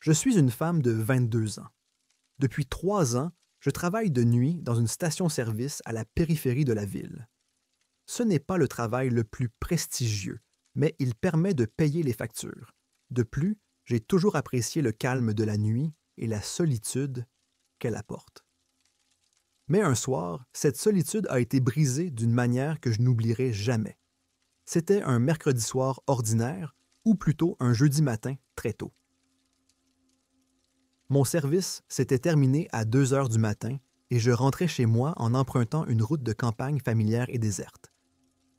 Je suis une femme de 22 ans. Depuis 3 ans, je travaille de nuit dans une station-service à la périphérie de la ville. Ce n'est pas le travail le plus prestigieux, mais il permet de payer les factures. De plus, j'ai toujours apprécié le calme de la nuit et la solitude qu'elle apporte. Mais un soir, cette solitude a été brisée d'une manière que je n'oublierai jamais. C'était un mercredi soir ordinaire, ou plutôt un jeudi matin très tôt. Mon service s'était terminé à 2 heures du matin et je rentrais chez moi en empruntant une route de campagne familière et déserte.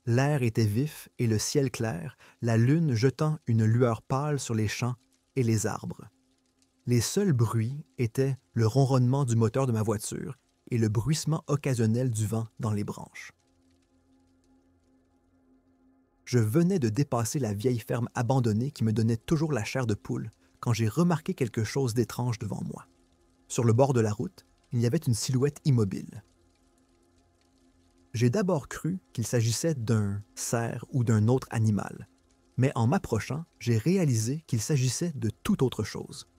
L'air était vif et le ciel clair, la lune jetant une lueur pâle sur les champs et les arbres. Les seuls bruits étaient le ronronnement du moteur de ma voiture et le bruissement occasionnel du vent dans les branches. Je venais de dépasser la vieille ferme abandonnée qui me donnait toujours la chair de poule quand j'ai remarqué quelque chose d'étrange devant moi. Sur le bord de la route, il y avait une silhouette immobile. J'ai d'abord cru qu'il s'agissait d'un cerf ou d'un autre animal, mais en m'approchant, j'ai réalisé qu'il s'agissait de toute autre chose.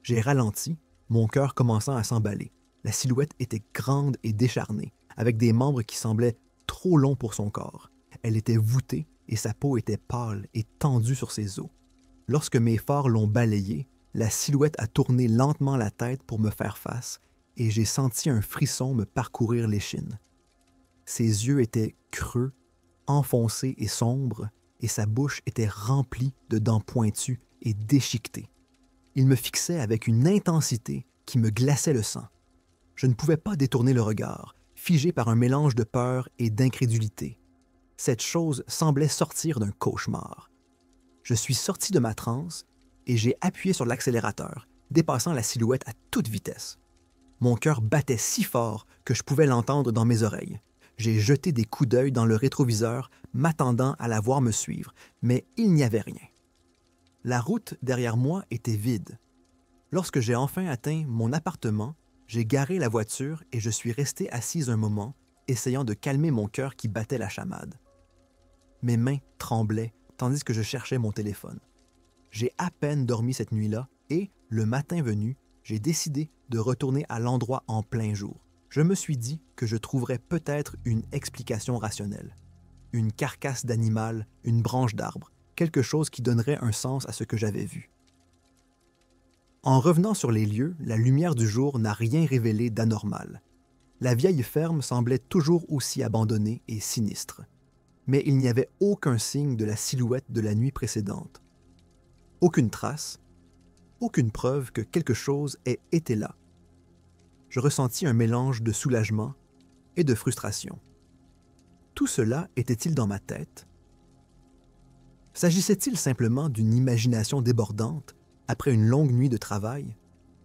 J'ai ralenti, mon cœur commençant à s'emballer. La silhouette était grande et décharnée, avec des membres qui semblaient trop longs pour son corps. Elle était voûtée et sa peau était pâle et tendue sur ses os. Lorsque mes phares l'ont balayée, la silhouette a tourné lentement la tête pour me faire face et j'ai senti un frisson me parcourir l'échine. Ses yeux étaient creux, enfoncés et sombres, et sa bouche était remplie de dents pointues et déchiquetées. Il me fixait avec une intensité qui me glaçait le sang. Je ne pouvais pas détourner le regard, figé par un mélange de peur et d'incrédulité. Cette chose semblait sortir d'un cauchemar. Je suis sorti de ma transe et j'ai appuyé sur l'accélérateur, dépassant la silhouette à toute vitesse. Mon cœur battait si fort que je pouvais l'entendre dans mes oreilles. J'ai jeté des coups d'œil dans le rétroviseur, m'attendant à la voir me suivre, mais il n'y avait rien. La route derrière moi était vide. Lorsque j'ai enfin atteint mon appartement, j'ai garé la voiture et je suis resté assise un moment, essayant de calmer mon cœur qui battait la chamade. Mes mains tremblaient tandis que je cherchais mon téléphone. J'ai à peine dormi cette nuit-là et, le matin venu, j'ai décidé de retourner à l'endroit en plein jour. Je me suis dit que je trouverais peut-être une explication rationnelle. Une carcasse d'animal, une branche d'arbre, quelque chose qui donnerait un sens à ce que j'avais vu. En revenant sur les lieux, la lumière du jour n'a rien révélé d'anormal. La vieille ferme semblait toujours aussi abandonnée et sinistre. Mais il n'y avait aucun signe de la silhouette de la nuit précédente. Aucune trace, aucune preuve que quelque chose ait été là. Je ressentis un mélange de soulagement et de frustration. Tout cela était-il dans ma tête? S'agissait-il simplement d'une imagination débordante après une longue nuit de travail?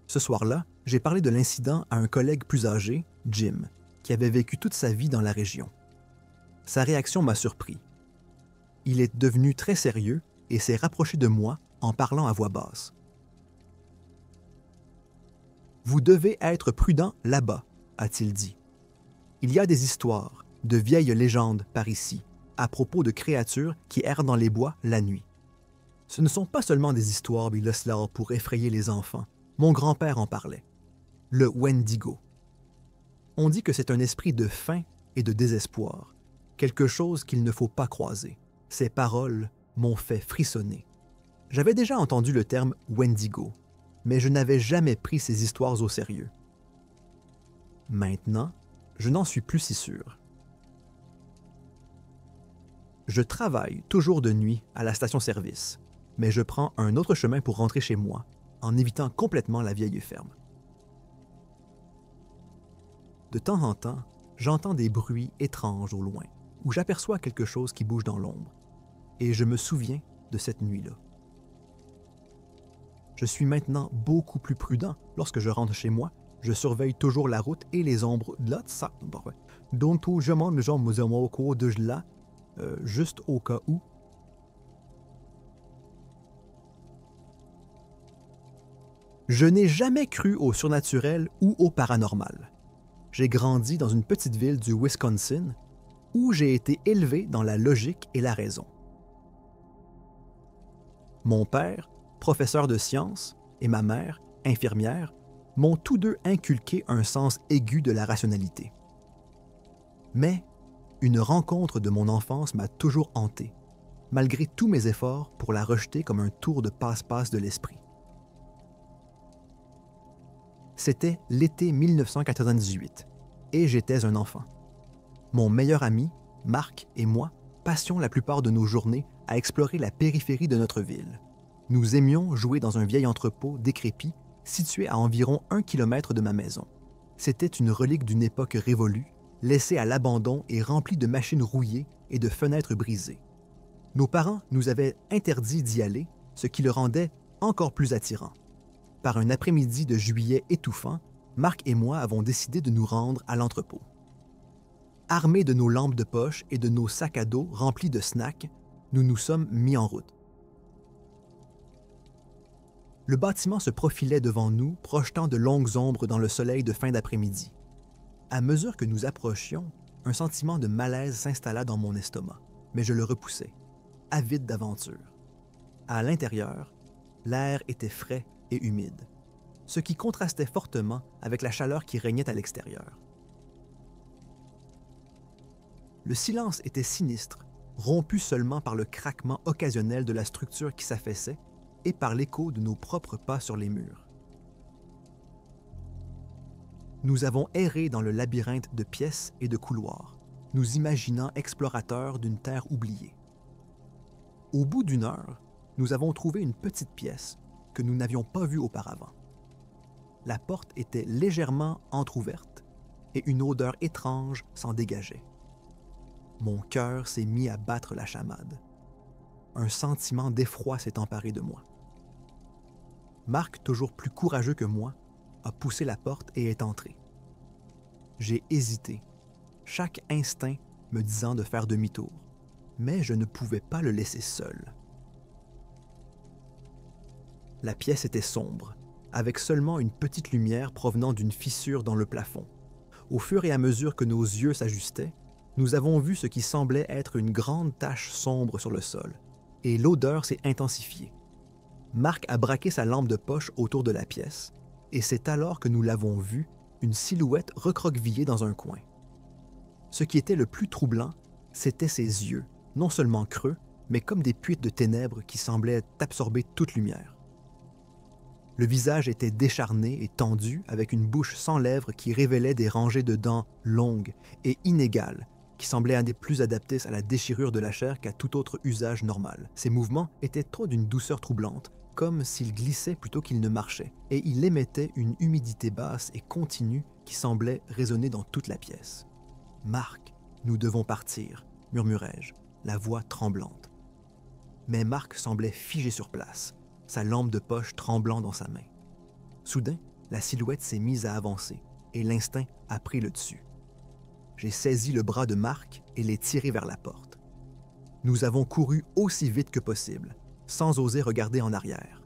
Ce soir-là, j'ai parlé de l'incident à un collègue plus âgé, Jim, qui avait vécu toute sa vie dans la région. Sa réaction m'a surpris. Il est devenu très sérieux et s'est rapproché de moi en parlant à voix basse. « Vous devez être prudent là-bas, » a-t-il dit. « Il y a des histoires, de vieilles légendes par ici, à propos de créatures qui errent dans les bois la nuit. Ce ne sont pas seulement des histoires Biloslaw pour effrayer les enfants. Mon grand-père en parlait. Le Wendigo. On dit que c'est un esprit de faim et de désespoir, quelque chose qu'il ne faut pas croiser. Ces paroles m'ont fait frissonner. J'avais déjà entendu le terme Wendigo, mais je n'avais jamais pris ces histoires au sérieux. Maintenant, je n'en suis plus si sûr. Je travaille toujours de nuit à la station-service, mais je prends un autre chemin pour rentrer chez moi, en évitant complètement la vieille ferme. De temps en temps, j'entends des bruits étranges au loin, où j'aperçois quelque chose qui bouge dans l'ombre, et je me souviens de cette nuit-là. Je suis maintenant beaucoup plus prudent lorsque je rentre chez moi. Je surveille toujours la route et les ombres. Donc, je monte au cours de là, juste au cas où. Je n'ai jamais cru au surnaturel ou au paranormal. J'ai grandi dans une petite ville du Wisconsin où j'ai été élevé dans la logique et la raison. Mon père, professeur de sciences, et ma mère, infirmière, m'ont tous deux inculqué un sens aigu de la rationalité. Mais une rencontre de mon enfance m'a toujours hanté, malgré tous mes efforts pour la rejeter comme un tour de passe-passe de l'esprit. C'était l'été 1998, et j'étais un enfant. Mon meilleur ami, Marc, et moi passions la plupart de nos journées à explorer la périphérie de notre ville. Nous aimions jouer dans un vieil entrepôt décrépit situé à environ 1 kilomètre de ma maison. C'était une relique d'une époque révolue, laissée à l'abandon et remplie de machines rouillées et de fenêtres brisées. Nos parents nous avaient interdit d'y aller, ce qui le rendait encore plus attirant. Par un après-midi de juillet étouffant, Marc et moi avons décidé de nous rendre à l'entrepôt. Armés de nos lampes de poche et de nos sacs à dos remplis de snacks, nous nous sommes mis en route. Le bâtiment se profilait devant nous, projetant de longues ombres dans le soleil de fin d'après-midi. À mesure que nous approchions, un sentiment de malaise s'installa dans mon estomac, mais je le repoussais, avide d'aventure. À l'intérieur, l'air était frais et humide, ce qui contrastait fortement avec la chaleur qui régnait à l'extérieur. Le silence était sinistre, rompu seulement par le craquement occasionnel de la structure qui s'affaissait et par l'écho de nos propres pas sur les murs. Nous avons erré dans le labyrinthe de pièces et de couloirs, nous imaginant explorateurs d'une terre oubliée. Au bout d'1 heure, nous avons trouvé une petite pièce que nous n'avions pas vue auparavant. La porte était légèrement entr'ouverte et une odeur étrange s'en dégageait. Mon cœur s'est mis à battre la chamade. Un sentiment d'effroi s'est emparé de moi. Marc, toujours plus courageux que moi, a poussé la porte et est entré. J'ai hésité, chaque instinct me disant de faire demi-tour, mais je ne pouvais pas le laisser seul. La pièce était sombre, avec seulement une petite lumière provenant d'une fissure dans le plafond. Au fur et à mesure que nos yeux s'ajustaient, nous avons vu ce qui semblait être une grande tache sombre sur le sol, et l'odeur s'est intensifiée. Marc a braqué sa lampe de poche autour de la pièce, et c'est alors que nous l'avons vu, une silhouette recroquevillée dans un coin. Ce qui était le plus troublant, c'était ses yeux, non seulement creux, mais comme des puits de ténèbres qui semblaient absorber toute lumière. Le visage était décharné et tendu, avec une bouche sans lèvres qui révélait des rangées de dents longues et inégales, qui semblaient plus adaptés à la déchirure de la chair qu'à tout autre usage normal. Ses mouvements étaient trop d'une douceur troublante, comme s'il glissait plutôt qu'il ne marchait, et il émettait une humidité basse et continue qui semblait résonner dans toute la pièce. « Marc, nous devons partir », murmurai-je, la voix tremblante. Mais Marc semblait figé sur place, sa lampe de poche tremblant dans sa main. Soudain, la silhouette s'est mise à avancer, et l'instinct a pris le dessus. J'ai saisi le bras de Marc et l'ai tiré vers la porte. Nous avons couru aussi vite que possible, sans oser regarder en arrière.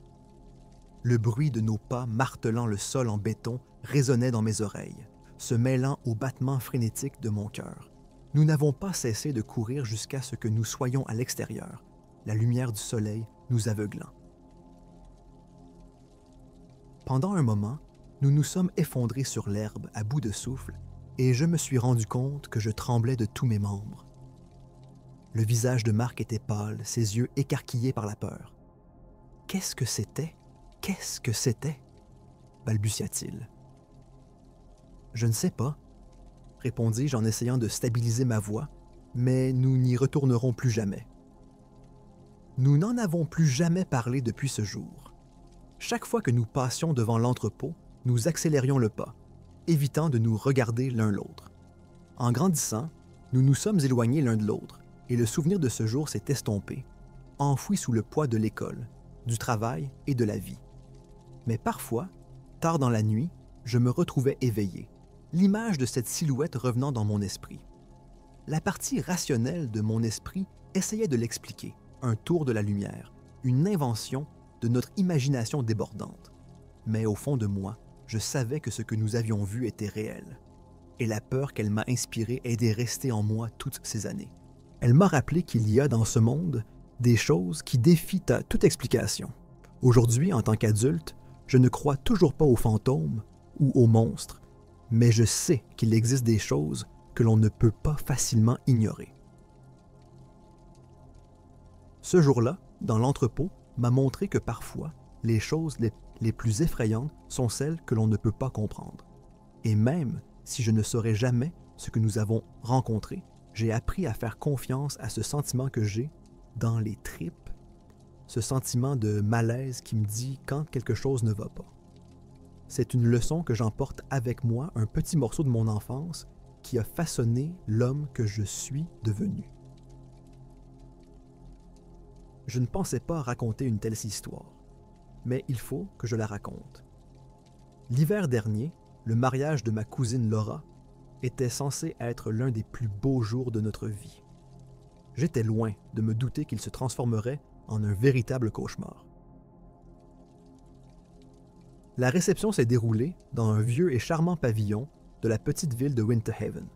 Le bruit de nos pas martelant le sol en béton résonnait dans mes oreilles, se mêlant au battement frénétique de mon cœur. Nous n'avons pas cessé de courir jusqu'à ce que nous soyons à l'extérieur, la lumière du soleil nous aveuglant. Pendant un moment, nous nous sommes effondrés sur l'herbe à bout de souffle et je me suis rendu compte que je tremblais de tous mes membres. Le visage de Marc était pâle, ses yeux écarquillés par la peur. « Qu'est-ce que c'était? Qu'est-ce que c'était? » balbutia-t-il. « Je ne sais pas, » répondis-je en essayant de stabiliser ma voix, mais nous n'y retournerons plus jamais. Nous n'en avons plus jamais parlé depuis ce jour. Chaque fois que nous passions devant l'entrepôt, nous accélérions le pas, évitant de nous regarder l'un l'autre. En grandissant, nous nous sommes éloignés l'un de l'autre, et le souvenir de ce jour s'est estompé, enfoui sous le poids de l'école, du travail et de la vie. Mais parfois, tard dans la nuit, je me retrouvais éveillé, l'image de cette silhouette revenant dans mon esprit. La partie rationnelle de mon esprit essayait de l'expliquer, un tour de la lumière, une invention de notre imagination débordante. Mais au fond de moi, je savais que ce que nous avions vu était réel, et la peur qu'elle m'a inspirée est restée en moi toutes ces années. Elle m'a rappelé qu'il y a dans ce monde des choses qui défient toute explication. Aujourd'hui, en tant qu'adulte, Je ne crois toujours pas aux fantômes ou aux monstres, mais je sais qu'il existe des choses que l'on ne peut pas facilement ignorer. Ce jour-là, dans l'entrepôt, m'a montré que parfois, les choses les plus effrayantes sont celles que l'on ne peut pas comprendre. Et même si je ne saurais jamais ce que nous avons rencontré, j'ai appris à faire confiance à ce sentiment que j'ai dans les tripes, ce sentiment de malaise qui me dit quand quelque chose ne va pas. C'est une leçon que j'emporte avec moi, un petit morceau de mon enfance qui a façonné l'homme que je suis devenu. Je ne pensais pas raconter une telle histoire, mais il faut que je la raconte. L'hiver dernier, le mariage de ma cousine Laura était censé être l'un des plus beaux jours de notre vie. J'étais loin de me douter qu'il se transformerait en un véritable cauchemar. La réception s'est déroulée dans un vieux et charmant pavillon de la petite ville de Winter Haven.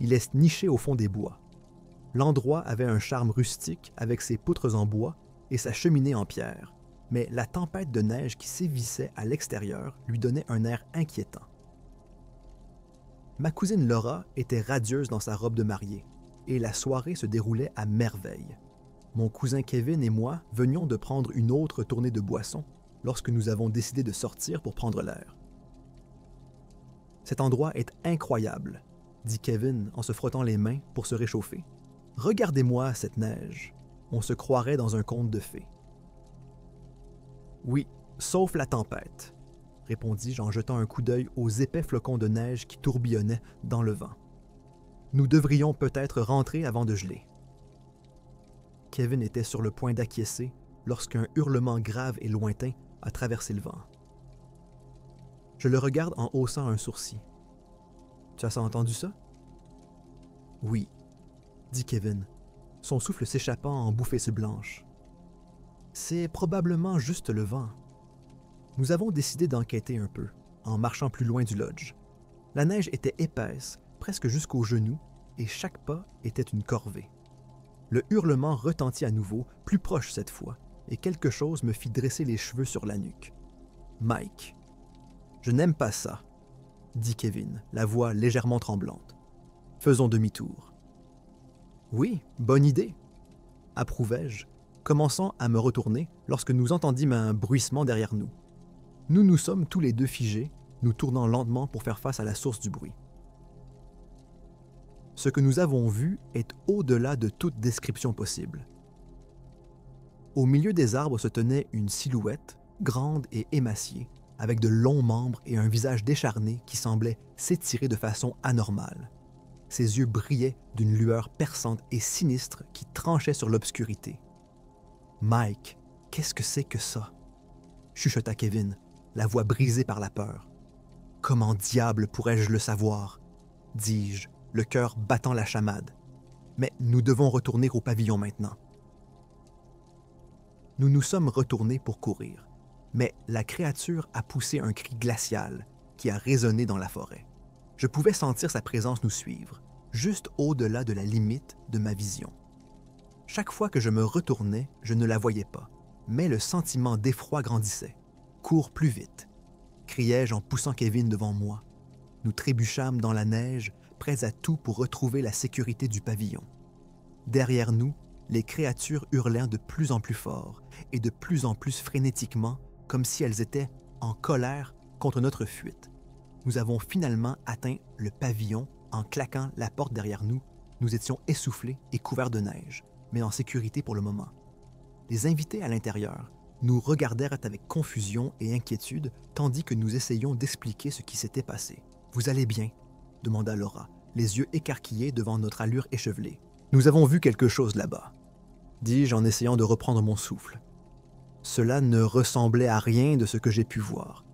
Il est niché au fond des bois. L'endroit avait un charme rustique avec ses poutres en bois et sa cheminée en pierre, mais la tempête de neige qui sévissait à l'extérieur lui donnait un air inquiétant. Ma cousine Laura était radieuse dans sa robe de mariée, et la soirée se déroulait à merveille. Mon cousin Kevin et moi venions de prendre une autre tournée de boissons lorsque nous avons décidé de sortir pour prendre l'air. « Cet endroit est incroyable, » dit Kevin en se frottant les mains pour se réchauffer. « Regardez-moi cette neige, on se croirait dans un conte de fées. »« Oui, sauf la tempête, » répondis-je en jetant un coup d'œil aux épais flocons de neige qui tourbillonnaient dans le vent. « Nous devrions peut-être rentrer avant de geler. » Kevin était sur le point d'acquiescer lorsqu'un hurlement grave et lointain a traversé le vent. Je le regarde en haussant un sourcil. « Tu as entendu ça? »« Oui, » dit Kevin, son souffle s'échappant en bouffées blanches. « C'est probablement juste le vent. » Nous avons décidé d'enquêter un peu, en marchant plus loin du lodge. La neige était épaisse, presque jusqu'aux genoux, et chaque pas était une corvée. Le hurlement retentit à nouveau, plus proche cette fois, et quelque chose me fit dresser les cheveux sur la nuque. « Mike, je n'aime pas ça, » dit Kevin, la voix légèrement tremblante. « Faisons demi-tour. »« Oui, bonne idée, » approuvai-je, commençant à me retourner lorsque nous entendîmes un bruissement derrière nous. Nous nous sommes tous les deux figés, nous tournant lentement pour faire face à la source du bruit. Ce que nous avons vu est au-delà de toute description possible. Au milieu des arbres se tenait une silhouette, grande et émaciée, avec de longs membres et un visage décharné qui semblait s'étirer de façon anormale. Ses yeux brillaient d'une lueur perçante et sinistre qui tranchait sur l'obscurité. « Mike, qu'est-ce que c'est que ça? » chuchota Kevin, la voix brisée par la peur. « Comment diable pourrais-je le savoir? » dis-je, le cœur battant la chamade. « Mais nous devons retourner au pavillon maintenant. » Nous nous sommes retournés pour courir, mais la créature a poussé un cri glacial qui a résonné dans la forêt. Je pouvais sentir sa présence nous suivre, juste au-delà de la limite de ma vision. Chaque fois que je me retournais, je ne la voyais pas, mais le sentiment d'effroi grandissait. « Cours plus vite !» criai-je en poussant Kevin devant moi. Nous trébuchâmes dans la neige, prêts à tout pour retrouver la sécurité du pavillon. Derrière nous, les créatures hurlaient de plus en plus fort et de plus en plus frénétiquement, comme si elles étaient en colère contre notre fuite. Nous avons finalement atteint le pavillon en claquant la porte derrière nous. Nous étions essoufflés et couverts de neige, mais en sécurité pour le moment. Les invités à l'intérieur nous regardèrent avec confusion et inquiétude tandis que nous essayions d'expliquer ce qui s'était passé. « Vous allez bien ?» demanda Laura, les yeux écarquillés devant notre allure échevelée. « Nous avons vu quelque chose là-bas, » dis-je en essayant de reprendre mon souffle. Cela ne ressemblait à rien de ce que j'ai pu voir.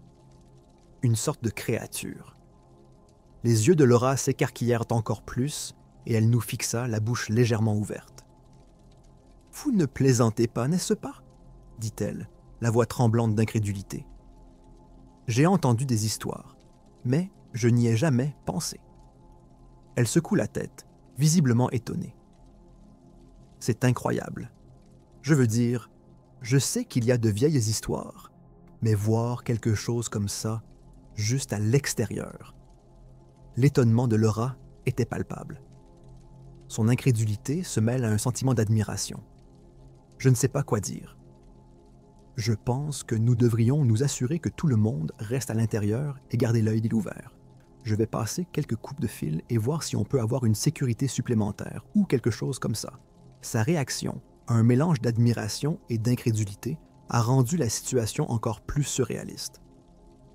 Une sorte de créature. Les yeux de Laura s'écarquillèrent encore plus et elle nous fixa, la bouche légèrement ouverte. « Vous ne plaisantez pas, n'est-ce pas ?» dit-elle, la voix tremblante d'incrédulité. J'ai entendu des histoires, mais je n'y ai jamais pensé. Elle secoue la tête, visiblement étonnée. C'est incroyable. Je veux dire, je sais qu'il y a de vieilles histoires, mais voir quelque chose comme ça, juste à l'extérieur. L'étonnement de Laura était palpable. Son incrédulité se mêle à un sentiment d'admiration. Je ne sais pas quoi dire. Je pense que nous devrions nous assurer que tout le monde reste à l'intérieur et garder l'œil ouvert. Je vais passer quelques coupes de fil et voir si on peut avoir une sécurité supplémentaire ou quelque chose comme ça. Sa réaction, un mélange d'admiration et d'incrédulité, a rendu la situation encore plus surréaliste.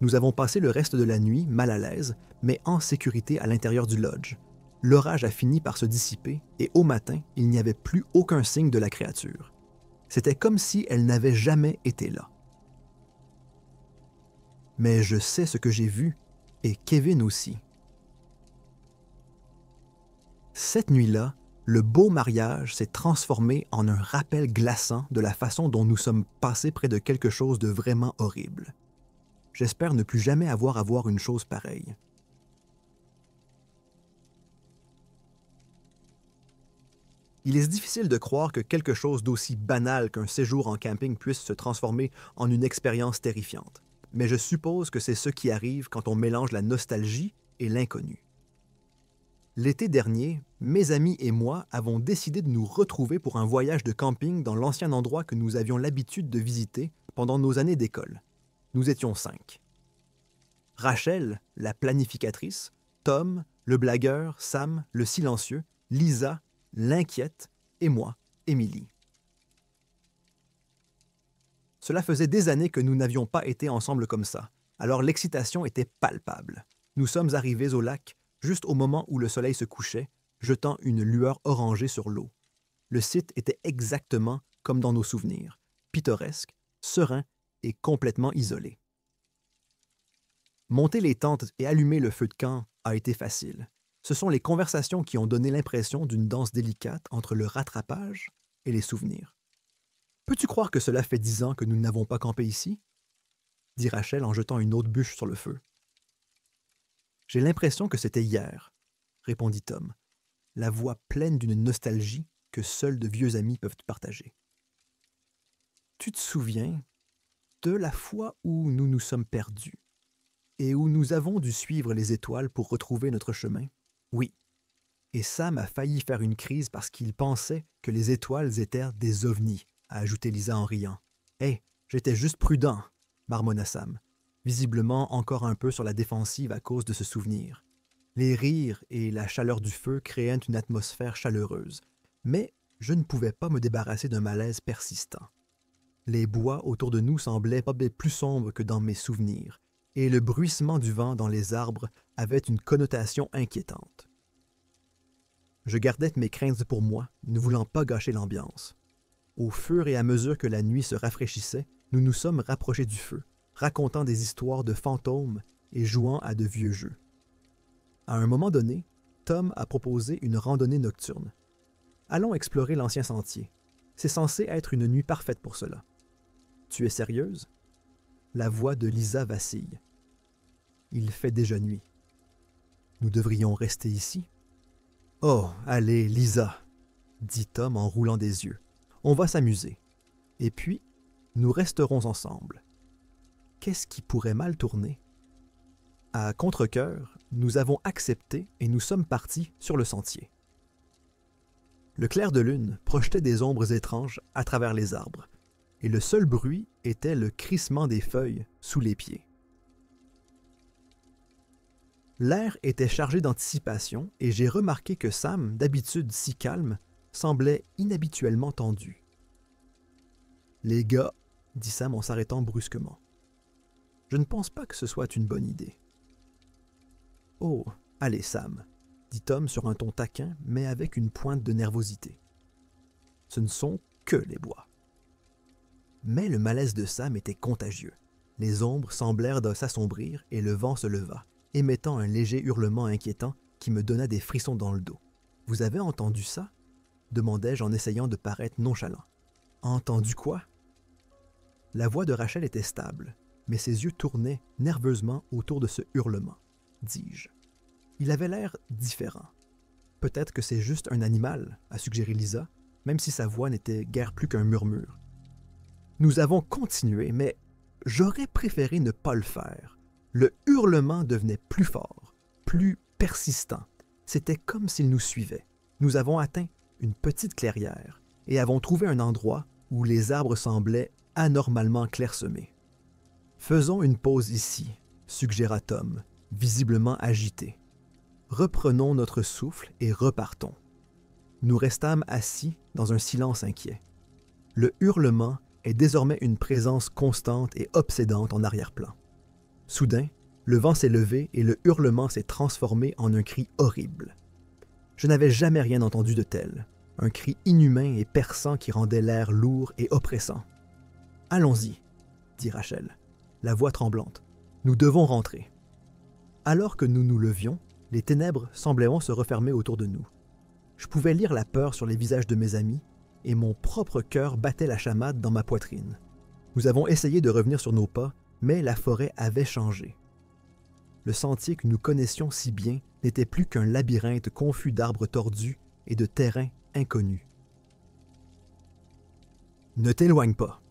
Nous avons passé le reste de la nuit mal à l'aise, mais en sécurité à l'intérieur du lodge. L'orage a fini par se dissiper et au matin, il n'y avait plus aucun signe de la créature. C'était comme si elle n'avait jamais été là. Mais je sais ce que j'ai vu, et Kevin aussi. Cette nuit-là, le beau mariage s'est transformé en un rappel glaçant de la façon dont nous sommes passés près de quelque chose de vraiment horrible. J'espère ne plus jamais avoir à voir une chose pareille. Il est difficile de croire que quelque chose d'aussi banal qu'un séjour en camping puisse se transformer en une expérience terrifiante, mais je suppose que c'est ce qui arrive quand on mélange la nostalgie et l'inconnu. L'été dernier, mes amis et moi avons décidé de nous retrouver pour un voyage de camping dans l'ancien endroit que nous avions l'habitude de visiter pendant nos années d'école. Nous étions 5. Rachel, la planificatrice, Tom, le blagueur, Sam, le silencieux, Lisa, l'inquiète, et moi, Émilie. Cela faisait des années que nous n'avions pas été ensemble comme ça, alors l'excitation était palpable. Nous sommes arrivés au lac juste au moment où le soleil se couchait, jetant une lueur orangée sur l'eau. Le site était exactement comme dans nos souvenirs, pittoresque, serein et complètement isolé. Monter les tentes et allumer le feu de camp a été facile. Ce sont les conversations qui ont donné l'impression d'une danse délicate entre le rattrapage et les souvenirs. « Peux-tu croire que cela fait 10 ans que nous n'avons pas campé ici ?» dit Rachel en jetant une autre bûche sur le feu. « J'ai l'impression que c'était hier, » répondit Tom, la voix pleine d'une nostalgie que seuls de vieux amis peuvent partager. « Tu te souviens de la fois où nous nous sommes perdus et où nous avons dû suivre les étoiles pour retrouver notre chemin? Oui. Et Sam a failli faire une crise parce qu'il pensait que les étoiles étaient des ovnis, a ajouté Lisa en riant. « Hé, j'étais juste prudent, » marmonna Sam, visiblement encore un peu sur la défensive à cause de ce souvenir. Les rires et la chaleur du feu créaient une atmosphère chaleureuse, mais je ne pouvais pas me débarrasser d'un malaise persistant. Les bois autour de nous semblaient pas plus sombres que dans mes souvenirs, et le bruissement du vent dans les arbres avait une connotation inquiétante. Je gardais mes craintes pour moi, ne voulant pas gâcher l'ambiance. Au fur et à mesure que la nuit se rafraîchissait, nous nous sommes rapprochés du feu, racontant des histoires de fantômes et jouant à de vieux jeux. À un moment donné, Tom a proposé une randonnée nocturne. Allons explorer l'ancien sentier. C'est censé être une nuit parfaite pour cela. Tu es sérieuse? La voix de Lisa vacille. Il fait déjà nuit. Nous devrions rester ici? Oh, allez, Lisa, dit Tom en roulant des yeux. On va s'amuser. Et puis, nous resterons ensemble. Qu'est-ce qui pourrait mal tourner? À contre-cœur, nous avons accepté et nous sommes partis sur le sentier. Le clair de lune projetait des ombres étranges à travers les arbres, et le seul bruit était le crissement des feuilles sous les pieds. L'air était chargé d'anticipation et j'ai remarqué que Sam, d'habitude si calme, semblait inhabituellement tendu. « Les gars, » dit Sam en s'arrêtant brusquement. « Je ne pense pas que ce soit une bonne idée. »« Oh, allez Sam, » dit Tom sur un ton taquin, mais avec une pointe de nervosité. « Ce ne sont que les bois. » Mais le malaise de Sam était contagieux. Les ombres semblèrent s'assombrir et le vent se leva, émettant un léger hurlement inquiétant qui me donna des frissons dans le dos. « Vous avez entendu ça? » demandai-je en essayant de paraître nonchalant. « Entendu quoi? » La voix de Rachel était stable, mais ses yeux tournaient nerveusement autour de ce hurlement, dis-je. Il avait l'air différent. Peut-être que c'est juste un animal, a suggéré Lisa, même si sa voix n'était guère plus qu'un murmure. Nous avons continué, mais J'aurais préféré ne pas le faire. Le hurlement devenait plus fort, plus persistant. C'était comme s'il nous suivait. Nous avons atteint une petite clairière et avons trouvé un endroit où les arbres semblaient anormalement clairsemés. « Faisons une pause ici », suggéra Tom, visiblement agité. « Reprenons notre souffle et repartons. » Nous restâmes assis dans un silence inquiet. Le hurlement est désormais une présence constante et obsédante en arrière-plan. Soudain, le vent s'est levé et le hurlement s'est transformé en un cri horrible. Je n'avais jamais rien entendu de tel, un cri inhumain et perçant qui rendait l'air lourd et oppressant. « Allons-y, » dit Rachel, la voix tremblante. « Nous devons rentrer. » Alors que nous nous levions, les ténèbres semblaient se refermer autour de nous. Je pouvais lire la peur sur les visages de mes amis, et mon propre cœur battait la chamade dans ma poitrine. Nous avons essayé de revenir sur nos pas, mais la forêt avait changé. Le sentier que nous connaissions si bien n'était plus qu'un labyrinthe confus d'arbres tordus et de terrains inconnus. « Ne t'éloigne pas !»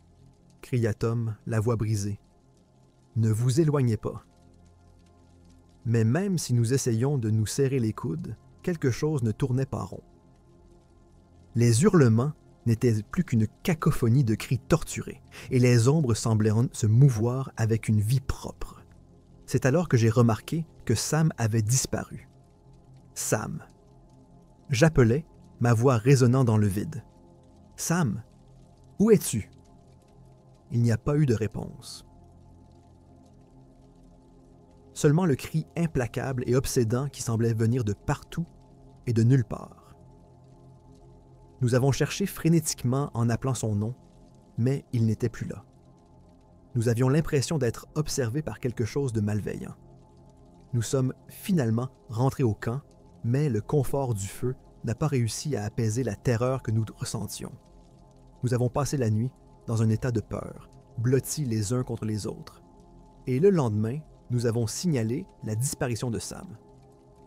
cria Tom, la voix brisée. « Ne vous éloignez pas !» Mais même si nous essayions de nous serrer les coudes, quelque chose ne tournait pas rond. Les hurlements n'étaient plus qu'une cacophonie de cris torturés, et les ombres semblaient se mouvoir avec une vie propre. C'est alors que j'ai remarqué que Sam avait disparu. Sam. J'appelais, ma voix résonnant dans le vide. « Sam, où es-tu? » Il n'y a pas eu de réponse. Seulement le cri implacable et obsédant qui semblait venir de partout et de nulle part. Nous avons cherché frénétiquement en appelant son nom, mais il n'était plus là. Nous avions l'impression d'être observés par quelque chose de malveillant. Nous sommes finalement rentrés au camp, mais le confort du feu n'a pas réussi à apaiser la terreur que nous ressentions. Nous avons passé la nuit dans un état de peur, blottis les uns contre les autres. Et le lendemain, nous avons signalé la disparition de Sam.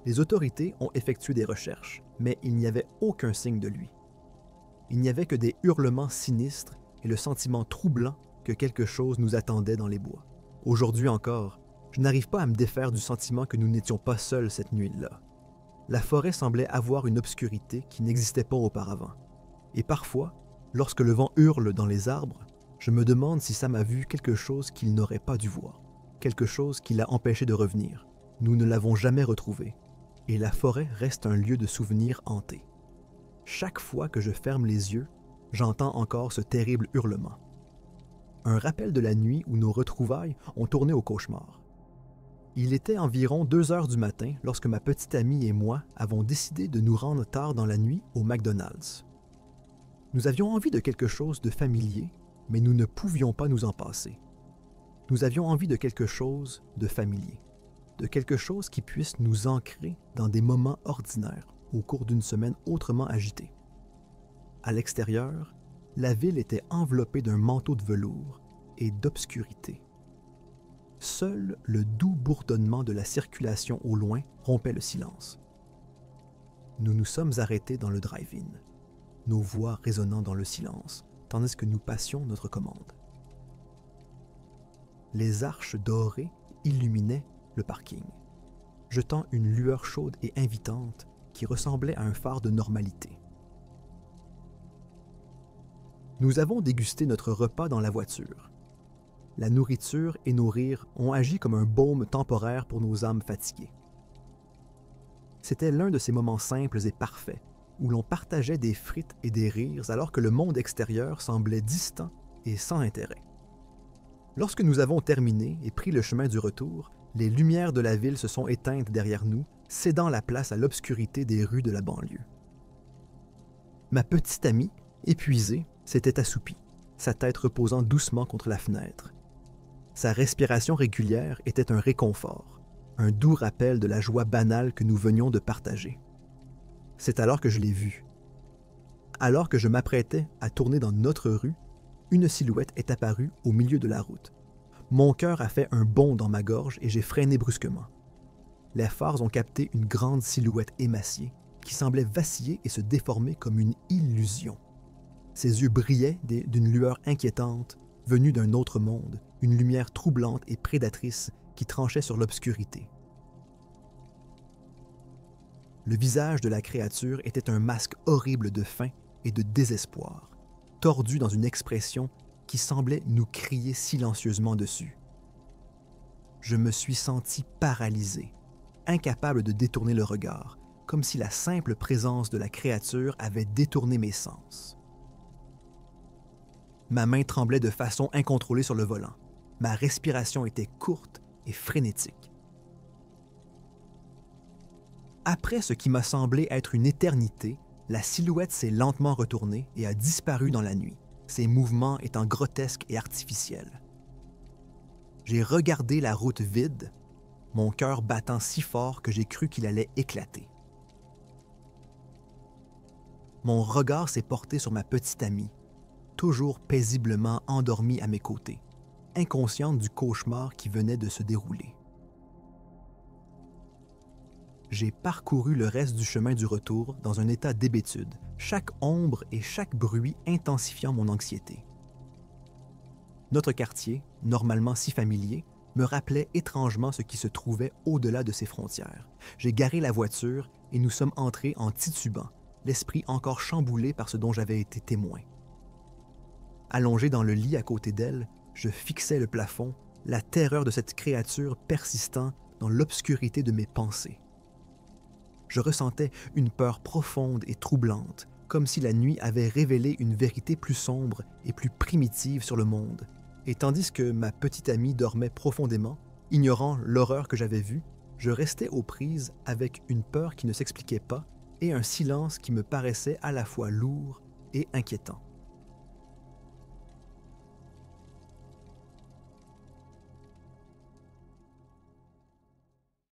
Les autorités ont effectué des recherches, mais il n'y avait aucun signe de lui. Il n'y avait que des hurlements sinistres et le sentiment troublant que quelque chose nous attendait dans les bois. Aujourd'hui encore, je n'arrive pas à me défaire du sentiment que nous n'étions pas seuls cette nuit-là. La forêt semblait avoir une obscurité qui n'existait pas auparavant. Et parfois, lorsque le vent hurle dans les arbres, je me demande si Sam a vu quelque chose qu'il n'aurait pas dû voir, quelque chose qui l'a empêché de revenir. Nous ne l'avons jamais retrouvé, et la forêt reste un lieu de souvenirs hanté. Chaque fois que je ferme les yeux, j'entends encore ce terrible hurlement. Un rappel de la nuit où nos retrouvailles ont tourné au cauchemar. Il était environ 2 heures du matin lorsque ma petite amie et moi avons décidé de nous rendre tard dans la nuit au McDonald's. Nous avions envie de quelque chose de familier, mais nous ne pouvions pas nous en passer. Nous avions envie de quelque chose de familier, de quelque chose qui puisse nous ancrer dans des moments ordinaires au cours d'une semaine autrement agitée. À l'extérieur, la ville était enveloppée d'un manteau de velours et d'obscurité. Seul le doux bourdonnement de la circulation au loin rompait le silence. Nous nous sommes arrêtés dans le drive-in, nos voix résonnant dans le silence, tandis que nous passions notre commande. Les arches dorées illuminaient le parking, jetant une lueur chaude et invitante qui ressemblait à un phare de normalité. Nous avons dégusté notre repas dans la voiture. La nourriture et nos rires ont agi comme un baume temporaire pour nos âmes fatiguées. C'était l'un de ces moments simples et parfaits où l'on partageait des frites et des rires alors que le monde extérieur semblait distant et sans intérêt. Lorsque nous avons terminé et pris le chemin du retour, les lumières de la ville se sont éteintes derrière nous, cédant la place à l'obscurité des rues de la banlieue. Ma petite amie, épuisée, s'était assoupie, sa tête reposant doucement contre la fenêtre. Sa respiration régulière était un réconfort, un doux rappel de la joie banale que nous venions de partager. C'est alors que je l'ai vue. Alors que je m'apprêtais à tourner dans notre rue, une silhouette est apparue au milieu de la route. Mon cœur a fait un bond dans ma gorge et j'ai freiné brusquement. Les phares ont capté une grande silhouette émaciée qui semblait vaciller et se déformer comme une illusion. Ses yeux brillaient d'une lueur inquiétante, venue d'un autre monde, une lumière troublante et prédatrice qui tranchait sur l'obscurité. Le visage de la créature était un masque horrible de faim et de désespoir, tordu dans une expression qui semblait nous crier silencieusement dessus. Je me suis senti paralysé, incapable de détourner le regard, comme si la simple présence de la créature avait détourné mes sens. Ma main tremblait de façon incontrôlée sur le volant. Ma respiration était courte et frénétique. Après ce qui m'a semblé être une éternité, la silhouette s'est lentement retournée et a disparu dans la nuit, ses mouvements étant grotesques et artificiels. J'ai regardé la route vide, mon cœur battant si fort que j'ai cru qu'il allait éclater. Mon regard s'est porté sur ma petite amie, toujours paisiblement endormie à mes côtés, inconsciente du cauchemar qui venait de se dérouler. J'ai parcouru le reste du chemin du retour dans un état d'hébétude, chaque ombre et chaque bruit intensifiant mon anxiété. Notre quartier, normalement si familier, me rappelait étrangement ce qui se trouvait au-delà de ses frontières. J'ai garé la voiture et nous sommes entrés en titubant, l'esprit encore chamboulé par ce dont j'avais été témoin. Allongé dans le lit à côté d'elle, je fixais le plafond, la terreur de cette créature persistant dans l'obscurité de mes pensées. Je ressentais une peur profonde et troublante, comme si la nuit avait révélé une vérité plus sombre et plus primitive sur le monde. Et tandis que ma petite amie dormait profondément, ignorant l'horreur que j'avais vue, je restais aux prises avec une peur qui ne s'expliquait pas et un silence qui me paraissait à la fois lourd et inquiétant.